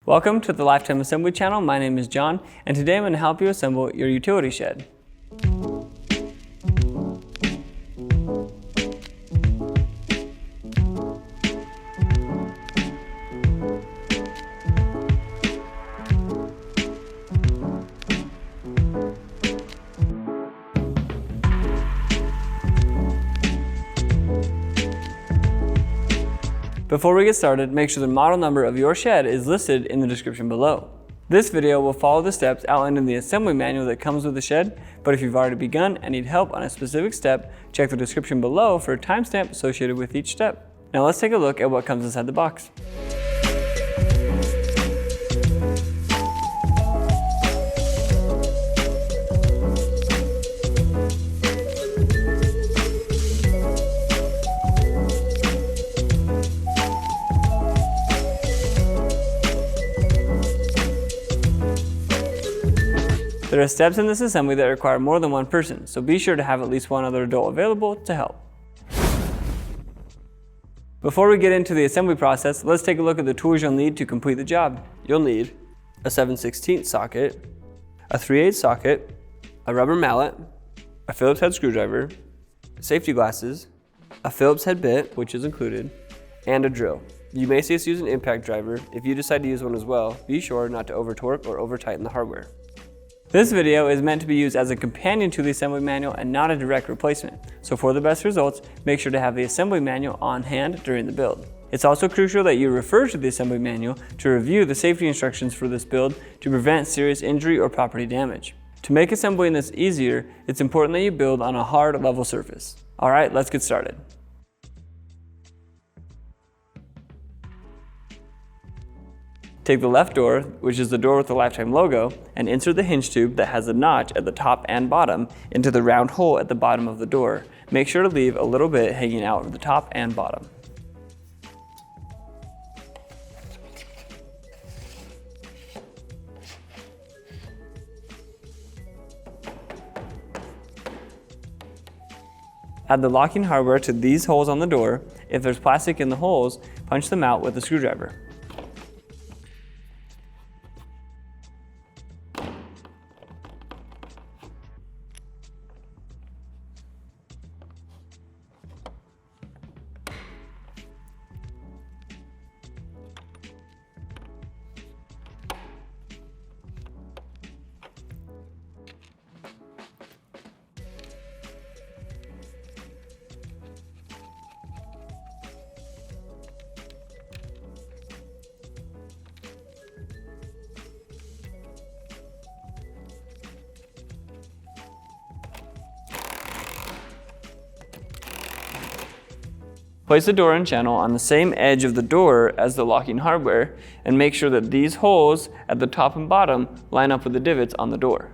Welcome to the Lifetime Assembly channel. My name is John, and today I'm going to help you assemble your utility shed. Before we get started, make sure the model number of your shed is listed in the description below. This video will follow the steps outlined in the assembly manual that comes with the shed, but if you've already begun and need help on a specific step, check the description below for a timestamp associated with each step. Now let's take a look at what comes inside the box. There are steps in this assembly that require more than one person, so be sure to have at least one other adult available to help. Before we get into the assembly process, let's take a look at the tools you'll need to complete the job. You'll need a 7/16 socket, a 3/8 socket, a rubber mallet, a Phillips head screwdriver, safety glasses, a Phillips head bit, which is included, and a drill. You may see us use an impact driver. If you decide to use one as well, be sure not to over torque or over tighten the hardware. This video is meant to be used as a companion to the assembly manual and not a direct replacement. So for the best results, make sure to have the assembly manual on hand during the build. It's also crucial that you refer to the assembly manual to review the safety instructions for this build to prevent serious injury or property damage. To make assembling this easier, it's important that you build on a hard, level surface. All right, let's get started. Take the left door, which is the door with the Lifetime logo, and insert the hinge tube that has a notch at the top and bottom into the round hole at the bottom of the door. Make sure to leave a little bit hanging out of the top and bottom. Add the locking hardware to these holes on the door. If there's plastic in the holes, punch them out with a screwdriver. Place the door and channel on the same edge of the door as the locking hardware and make sure that these holes at the top and bottom line up with the divots on the door.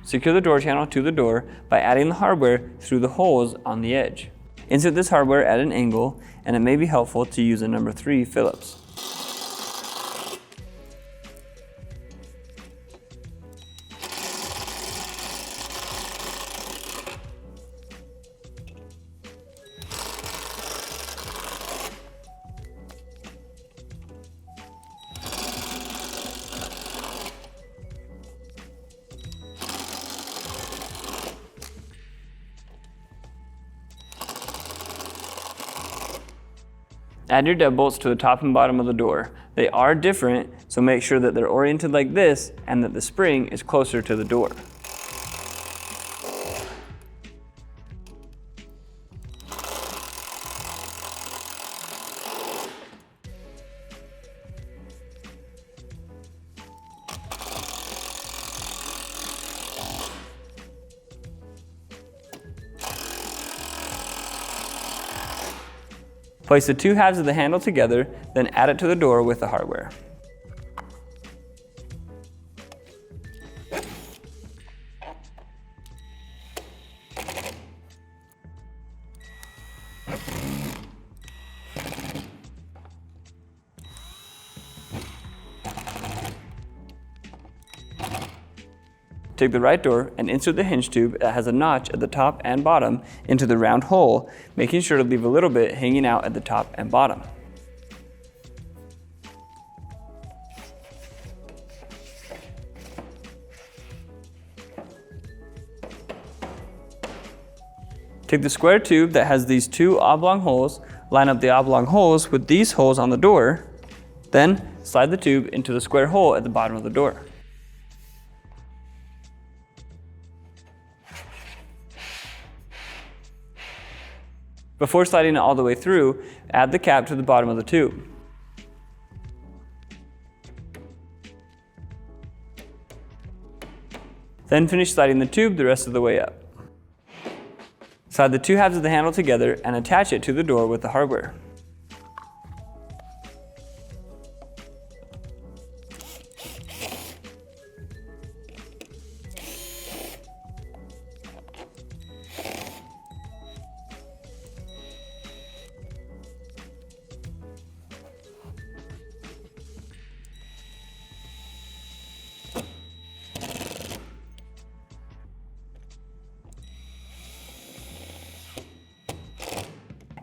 Secure the door channel to the door by adding the hardware through the holes on the edge. Insert this hardware at an angle, and it may be helpful to use a number 3 Phillips. Add your deadbolts to the top and bottom of the door. They are different, so make sure that they're oriented like this and that the spring is closer to the door. Place the two halves of the handle together, then add it to the door with the hardware. take the right door and insert the hinge tube that has a notch at the top and bottom into the round hole, making sure to leave a little bit hanging out at the top and bottom. Take the square tube that has these two oblong holes, line up the oblong holes with these holes on the door, then slide the tube into the square hole at the bottom of the door. Before sliding it all the way through, add the cap to the bottom of the tube. Then finish sliding the tube the rest of the way up. Slide the two halves of the handle together and attach it to the door with the hardware.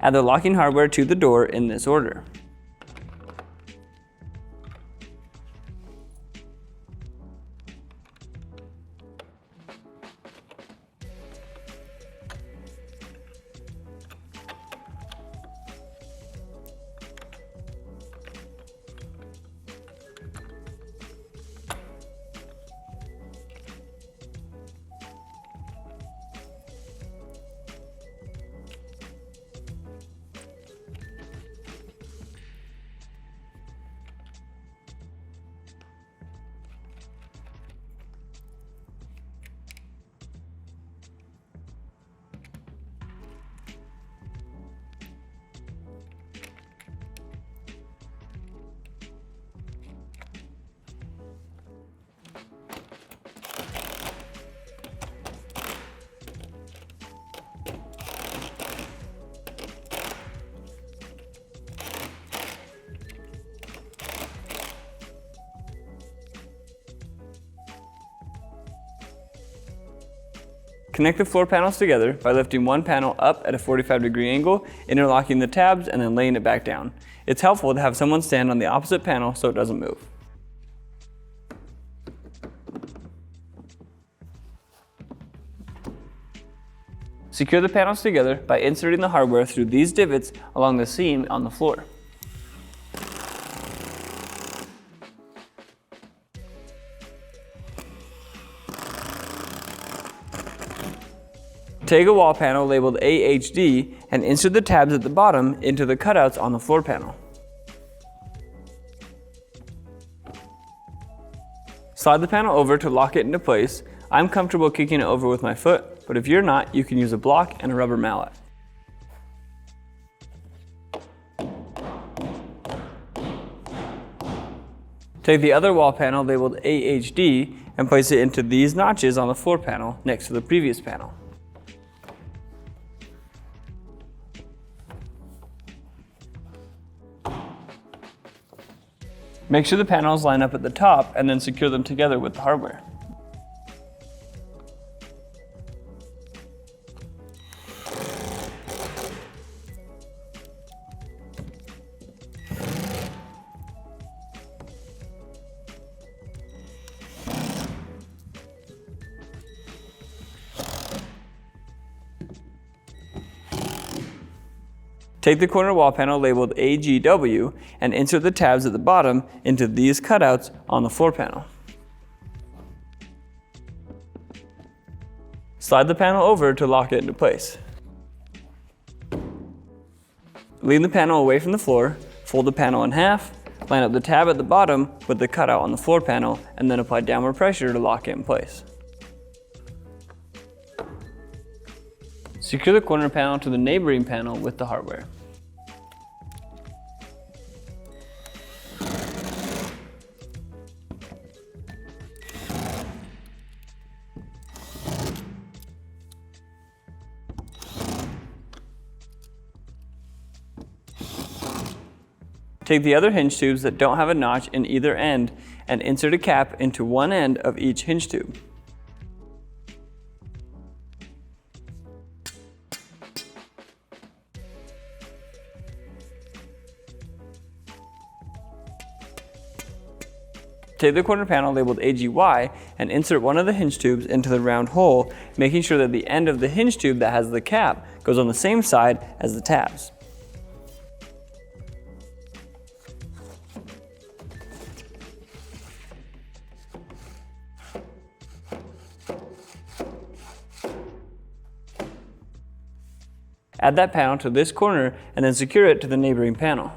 Add the locking hardware to the door in this order. Connect the floor panels together by lifting one panel up at a 45-degree angle, interlocking the tabs, and then laying it back down. It's helpful to have someone stand on the opposite panel so it doesn't move. Secure the panels together by inserting the hardware through these divots along the seam on the floor. Take a wall panel labeled AHD and insert the tabs at the bottom into the cutouts on the floor panel. Slide the panel over to lock it into place. I'm comfortable kicking it over with my foot, but if you're not, you can use a block and a rubber mallet. Take the other wall panel labeled AHD and place it into these notches on the floor panel next to the previous panel. Make sure the panels line up at the top and then secure them together with the hardware. Take the corner wall panel labeled AGW and insert the tabs at the bottom into these cutouts on the floor panel. Slide the panel over to lock it into place. Lean the panel away from the floor, fold the panel in half, line up the tab at the bottom with the cutout on the floor panel, and then apply downward pressure to lock it in place. Secure the corner panel to the neighboring panel with the hardware. Take the other hinge tubes that don't have a notch in either end and insert a cap into one end of each hinge tube. Take the corner panel labeled AGY and insert one of the hinge tubes into the round hole, making sure that the end of the hinge tube that has the cap goes on the same side as the tabs. Add that panel to this corner and then secure it to the neighboring panel.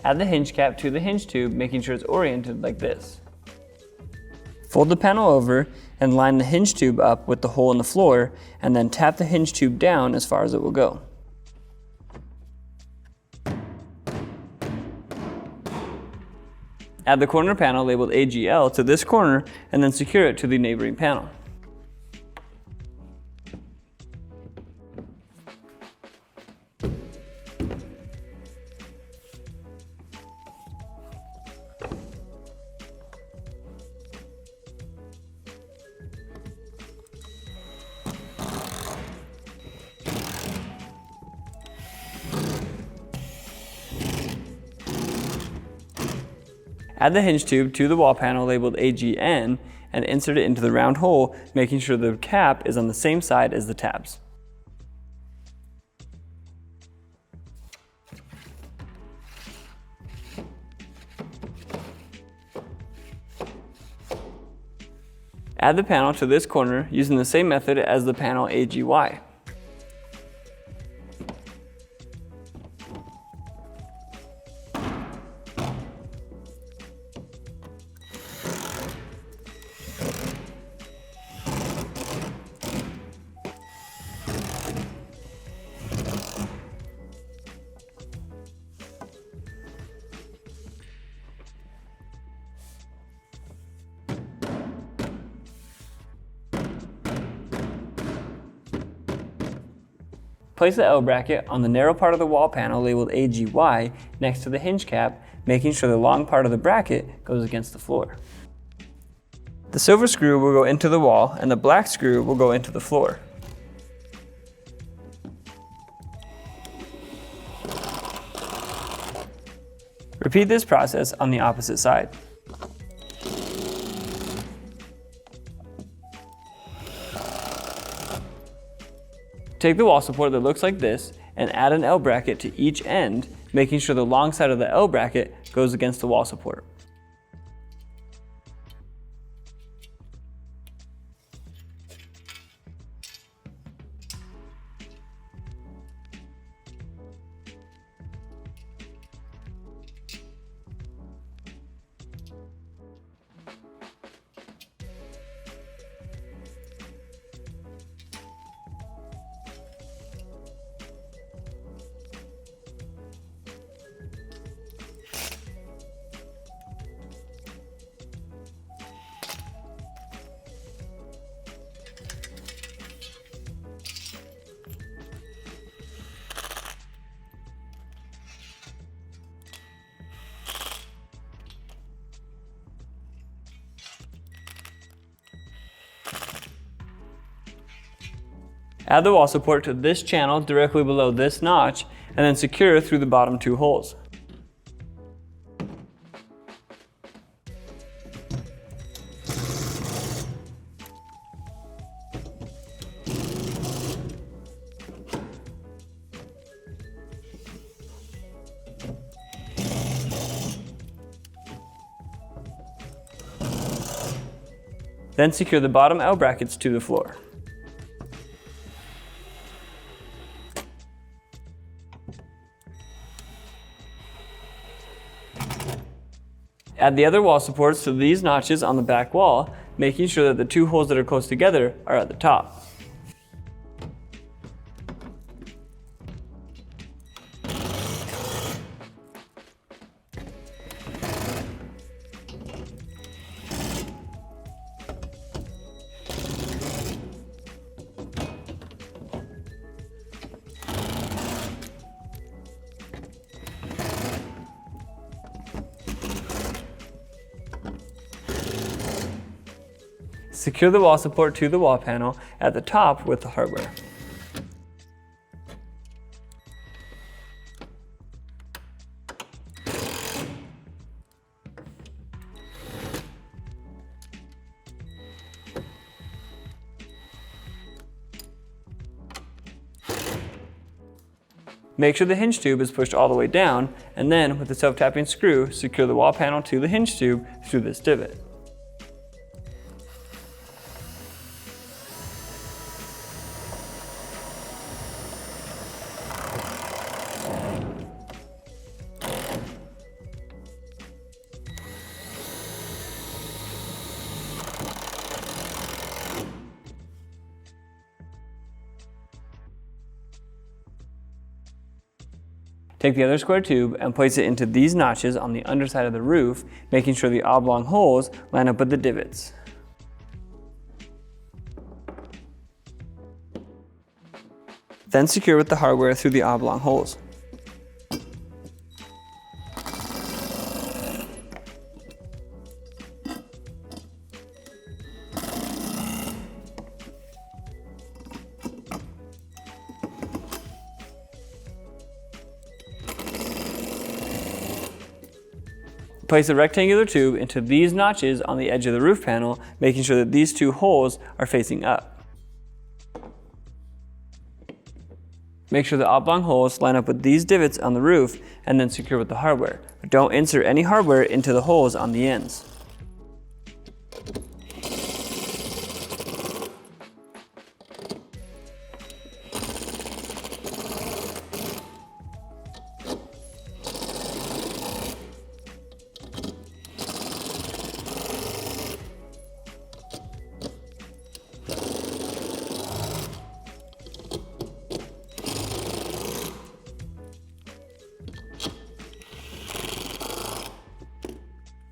Add the hinge cap to the hinge tube, making sure it's oriented like this. Fold the panel over and line the hinge tube up with the hole in the floor, and then tap the hinge tube down as far as it will go. Add the corner panel labeled AGL to this corner and then secure it to the neighboring panel. Add the hinge tube to the wall panel labeled AGN and insert it into the round hole, making sure the cap is on the same side as the tabs. Add the panel to this corner using the same method as the panel AGY. Place the L bracket on the narrow part of the wall panel labeled AGY next to the hinge cap, making sure the long part of the bracket goes against the floor. The silver screw will go into the wall and the black screw will go into the floor. Repeat this process on the opposite side. Take the wall support that looks like this and add an L bracket to each end, making sure the long side of the L bracket goes against the wall support. Add the wall support to this channel directly below this notch and then secure through the bottom two holes. Then secure the bottom L brackets to the floor. Add the other wall supports to these notches on the back wall, making sure that the two holes that are close together are at the top. Secure the wall support to the wall panel at the top with the hardware. Make sure the hinge tube is pushed all the way down, and then with the self-tapping screw, secure the wall panel to the hinge tube through this divot. Take the other square tube and place it into these notches on the underside of the roof, making sure the oblong holes line up with the divots. Then secure with the hardware through the oblong holes. Place a rectangular tube into these notches on the edge of the roof panel, making sure that these two holes are facing up. Make sure the oblong holes line up with these divots on the roof and then secure with the hardware. But don't insert any hardware into the holes on the ends.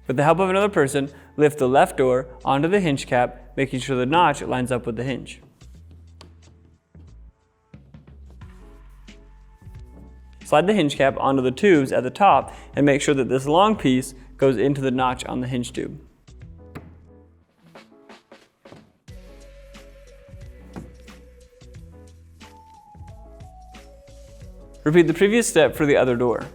With the help of another person, lift the left door onto the hinge cap, making sure the notch lines up with the hinge. Slide the hinge cap onto the tubes at the top and make sure that this long piece goes into the notch on the hinge tube. Repeat the previous step for the other door.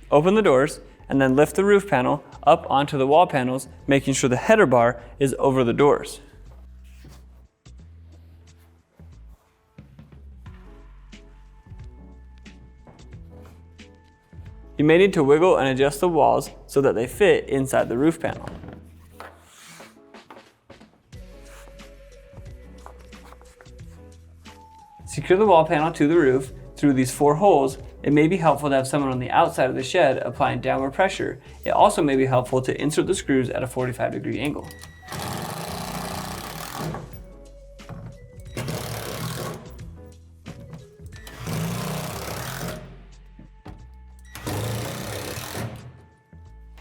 Open the doors and then lift the roof panel up onto the wall panels, making sure the header bar is over the doors. You may need to wiggle and adjust the walls so that they fit inside the roof panel. Secure the wall panel to the roof through these 4 holes. It may be helpful to have someone on the outside of the shed applying downward pressure. It also may be helpful to insert the screws at a 45-degree angle.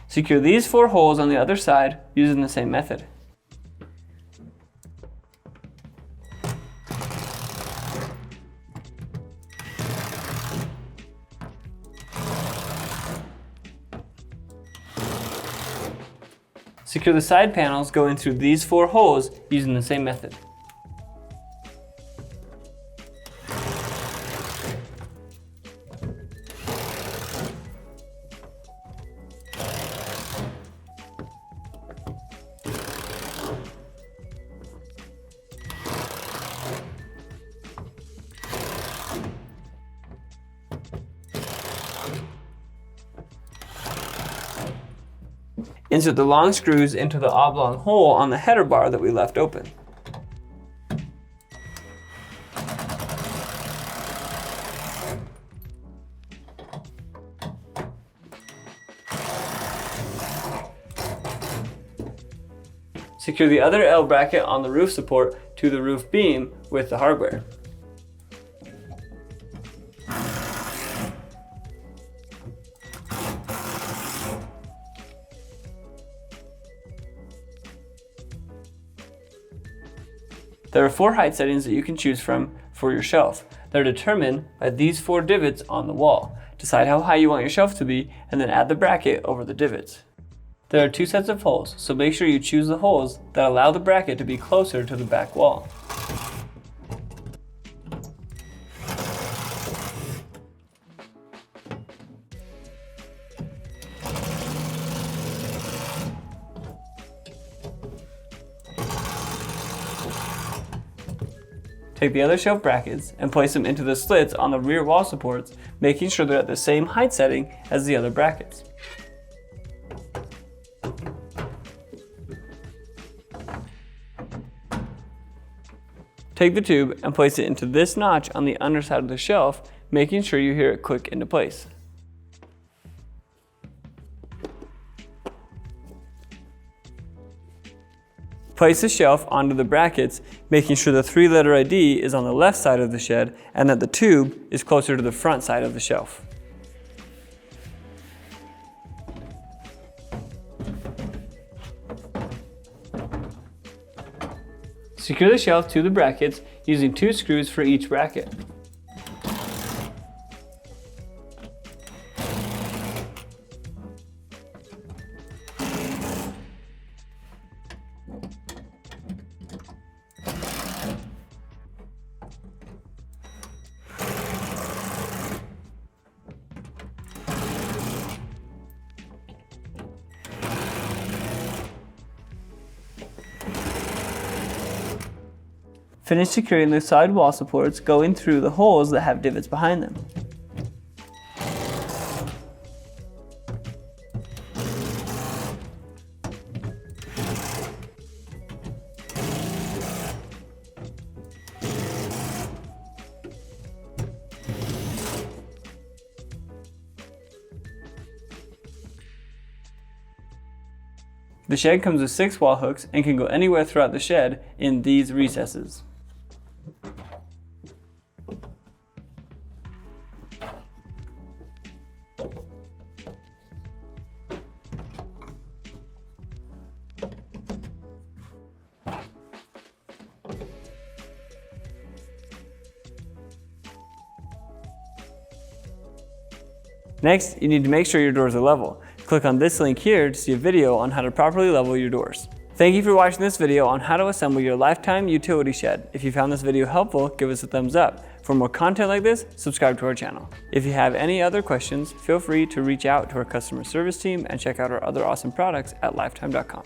Secure these 4 holes on the other side using the same method. Secure the side panels going through these 4 holes using the same method. Insert the long screws into the oblong hole on the header bar that we left open. Secure the other L bracket on the roof support to the roof beam with the hardware. There are 4 height settings that you can choose from for your shelf. They're determined by these 4 divots on the wall. Decide how high you want your shelf to be and then add the bracket over the divots. There are 2 sets of holes, so make sure you choose the holes that allow the bracket to be closer to the back wall. Take the other shelf brackets and place them into the slits on the rear wall supports, making sure they're at the same height setting as the other brackets. Take the tube and place it into this notch on the underside of the shelf, making sure you hear it click into place. Place the shelf onto the brackets, making sure the 3-letter ID is on the left side of the shed and that the tube is closer to the front side of the shelf. Secure the shelf to the brackets using 2 screws for each bracket. Finish securing the side wall supports going through the holes that have divots behind them. The shed comes with 6 wall hooks and can go anywhere throughout the shed in these recesses. Next, you need to make sure your doors are level. Click on this link here to see a video on how to properly level your doors. Thank you for watching this video on how to assemble your lifetime utility shed. If you found this video helpful, give us a thumbs up. For more content like this, subscribe to our channel. If you have any other questions, feel free to reach out to our customer service team and check out our other awesome products at lifetime.com.